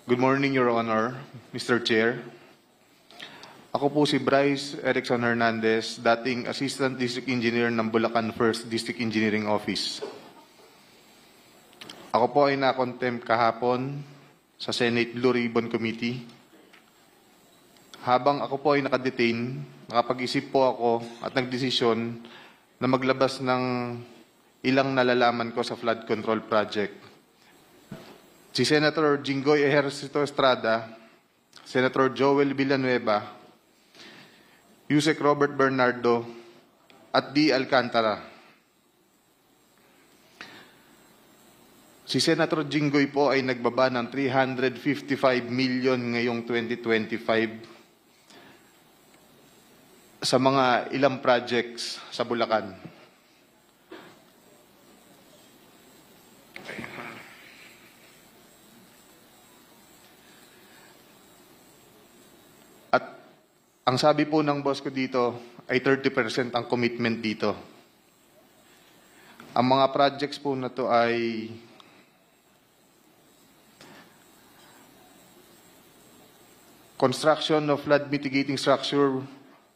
Good morning, Your Honor, Mr. Chair. Ako po si Bryce Erickson Hernandez, dating Assistant District Engineer ng Bulacan 1st District Engineering Office. Ako po ay na-contempt kahapon sa Senate Blue Ribbon Committee. Habang ako po ay nakadetain, nakapag-isip po ako at nagdesisyon na maglabas ng ilang nalalaman ko sa flood control project. Si Senator Jinggoy Ejercito Estrada, Senator Joel Villanueva, Yusek Robert Bernardo, at D. Alcantara. Si Senator Jinggoy po ay nagbaba ng 355 million ngayong 2025 sa mga ilang projects sa Bulacan. At ang sabi po ng boss ko dito ay 30% ang commitment dito. Ang mga projects po na to ay construction of flood mitigating structure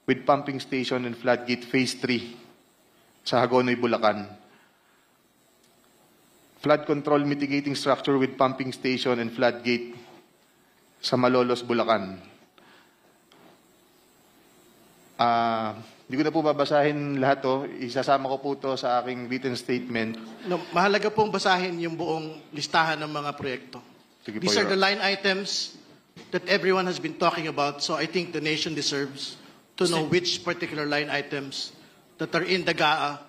with pumping station and floodgate phase 3 sa Hagonoy, Bulacan. Flood control mitigating structure with pumping station and floodgate sa Malolos, Bulacan. Hindi ko na po babasahin lahat to. Isasama ko po to sa aking written statement. No, mahalaga pong basahin yung buong listahan ng mga proyekto. Sige po, These are Your the line items that everyone has been talking about, so I think the nation deserves to know which particular line items that are in the GAA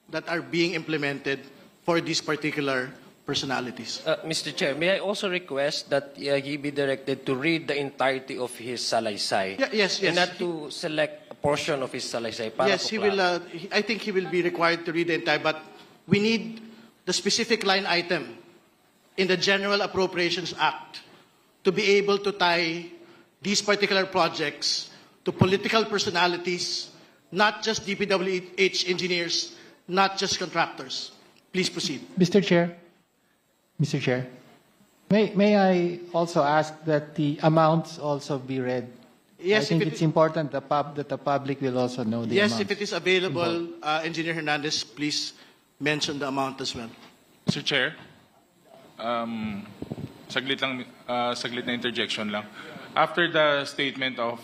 that are being implemented for these particular personalities. Mr. Chair, may I also request that he be directed to read the entirety of his salaysay? Yes. And not to select a portion of his salaysay. Para Yes, po he will. I think he will be required to read the entire, but we need the specific line item in the General Appropriations Act to be able to tie these particular projects to political personalities, not just DPWH engineers, not just contractors. Please proceed. Mr. Chair, may I also ask that the amounts also be read? Yes, I think if it's important that the public will also know the Yes, amounts. if it is available, Engineer Hernandez, please mention the amount as well. Mr. Chair, saglit na interjection lang. After the statement of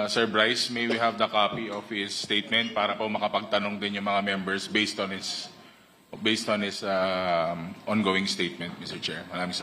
Sir Bryce, may we have the copy of his statement para po makapagtanong din yung mga members based on his ongoing statement, Mr. Chair. Maraming salamat.